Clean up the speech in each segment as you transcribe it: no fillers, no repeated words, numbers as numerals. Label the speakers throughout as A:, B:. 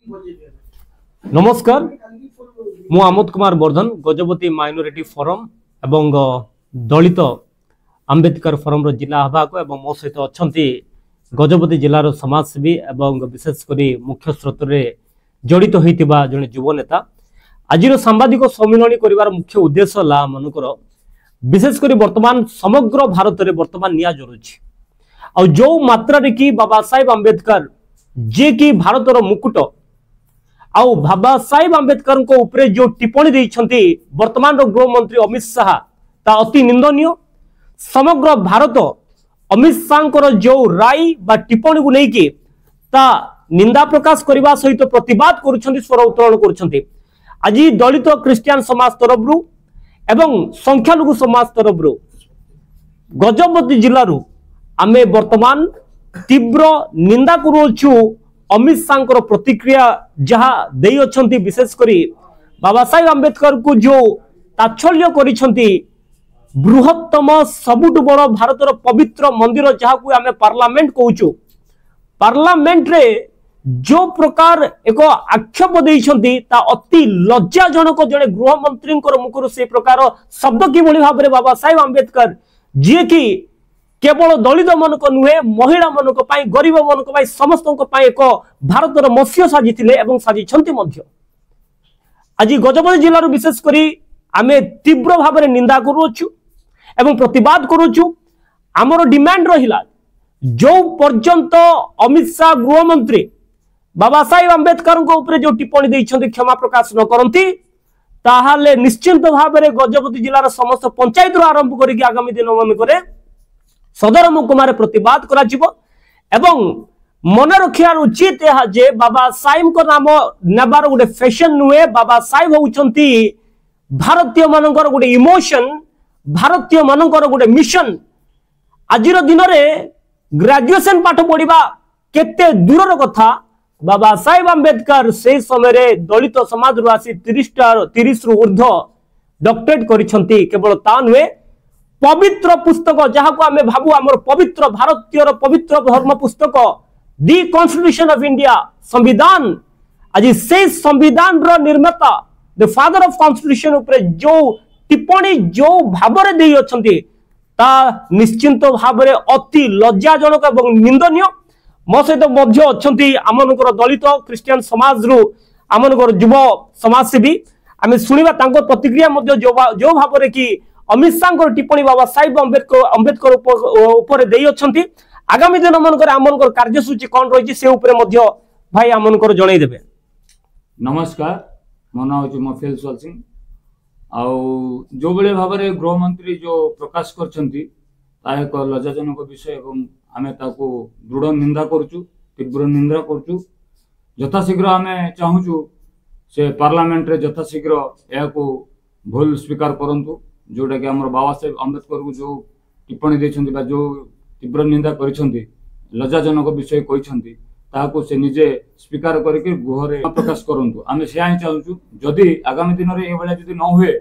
A: नमस्कार मु Amod Kumar Vardhan Gajapati minority forum एवं दलित अंबेडकर फोरम रो जिला आह्वायक एवं मो सहित अच्छी गजपति जिलार समाजसेवी एवं विशेषकर मुख्य स्रोत जड़ित होता जड़े युव नेता आज सांबादिक सम्मिलन कर मुख्य उद्देश्य मनकर विशेषकर वर्तमान समग्र भारत में वर्तमान निया जरुछि और जो मात्रा कि बाबा साहेब आंबेडकर जे कि भारतर मुकुट आउ बाबा साहेब आंबेडकर को ऊपर जो टिप्पणी देइछंती वर्तमान गृह मंत्री अमित शाह ता अति निंदनीय। समग्र भारत अमित शाह जो राय बा टिप्पणी को लेकिन ता निंदा प्रकाश करने सहित प्रतिवाद करुछंती स्वर उत्तोलन करुछंती। आज दलित क्रिश्चियन समाज तरफ एवं संख्यालघु समाज तरफ गजपति जिलूर आमे वर्तमान तीव्र निंदा करुछु अमित शाह प्रतिक्रिया जहाँ दे अच्छी विशेषकर बाबा साहेब आंबेडकर को जो ताच्छल्य करिसेंती बृहत्तम सबुठ बड़ भारतर पवित्र मंदिर जहाँ को आमे पार्लियामेंट कहूँ पार्लियामेंट रे जो प्रकार एक आक्षेप देइछंती ता अति लज्जाजनक जड़े गृह मंत्री मुखर से प्रकार शब्द किभली भाव में बाबा साहेब आंबेडकर जी कि केवल दलित मानक नुहे महिला मानक पाई गरीब मानक पाई समस्त एक भारतर मत्स्य साजिथिले एवं साजिछंती मध्य। आज गजपति जिल्लार विशेषकर आमे तीव्र भाव में निंदा करुछु एवं प्रतिवाद करुछु। आमर डिमांड रहिला जो पर्यंत अमित शाह गृह मंत्री बाबा साहेब आंबेडकर ऊपर जो टिप्पणी देइछंती क्षमा प्रकाश न करंती ताहाले निश्चिंत भाव में गजपति जिल्लार समस्त पंचायत आरंभ करिक आगामी दिन मानकरे सदर महकुमार प्रतिवाद करा जिवो एवं मन रखियार उचित है जे बाबा साहेब को नाम नेबार गोटे फैशन नुहे। बाबा साहेब होउछंती भारतीय मानकर गोटे इमोशन भारतीय मानकर गोटे मिशन। आजिर दिन में ग्रेजुएशन पाठ पढ़ा केते दूर कथा बाबा साहेब आंबेडकर से समय दलित समाज रु आसी 30 रु ऊर्ध डॉक्टरेट करिसेंती। केवल ता नुहे पवित्र पुस्तक जहाँ को आमे भाबू आमर पवित्र भारतीय पवित्र धर्म पुस्तक दि कॉन्स्टिट्यूशन ऑफ इंडिया संविधान आज से संविधान रो निर्माता द फादर ऑफ कॉन्स्टिट्यूशन ऊपर जो टिप्पणी जो भाव में दे अछंती ता निश्चिंत भाव में अति लज्जाजनक एवं निंदनीय। मो सहित मध्य अछंती आमनकर दलित क्रिश्चियन समाज रु आमनकर युव समाजसेवी आमे सुनिबा तांको प्रतिक्रिया मध्य जो भाव में कि अमित शाह टिप्पणी बाबा साहेब आंबेडकर ऊपर दे अच्छी। आगामी दिन मनकर आमनकर कार्यसूची कौन रही से ऊपर मध्य भाई आमनकर जणै देबे।
B: नमस्कार मो ना होची मफिल सोल सिंह आउ जो बळे भाव में गृह मंत्री जो प्रकाश करछंती ता एक लज्जाजनक विषय एवं आमे ताको दृढ़ निंदा करछु तीव्र निंदा करछु। यथाशीघ्र आमे चाहूछु से पार्लियामेंट रे यथाशीघ्र याको भूल स्वीकार करंतु जोटा कि आमर बाबा साहेब आंबेडकर को जो टिप्पणी देछंती बा जो तीव्र निंदा करिसेंती लज्जाजनक विषय कहिसेंती ताको से निजे स्वीकार करके गृहरे प्रकाश करंतु। आमे से ही चाहूछु जदि आगामी दिन रे ए बेला जदि न हुए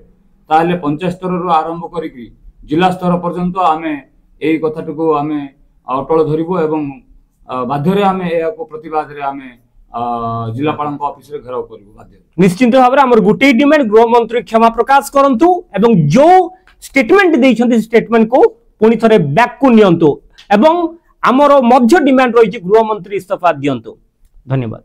B: ताले पंचायत स्तर रु आरंभ करिकि जिला स्तर पर्यंत आमे एई कथाटको आमे अटल धरिबो एवं बाध्यरे आमे एको प्रतिवाद रे आमे जिलापाल ऑफिस रे घेराव करिबो बाध्य।
A: निश्चिंत भाव में गोटे डिमांड गृह मंत्री क्षमा प्रकाश करंतु एवं जो स्टेटमेंट देइछंती स्टेटमेंट को पुणी थरे बैक को नियंतु एवं आमर मध्य डिमांड रही गृह मंत्री इस्तीफा दियंतु। धन्यवाद।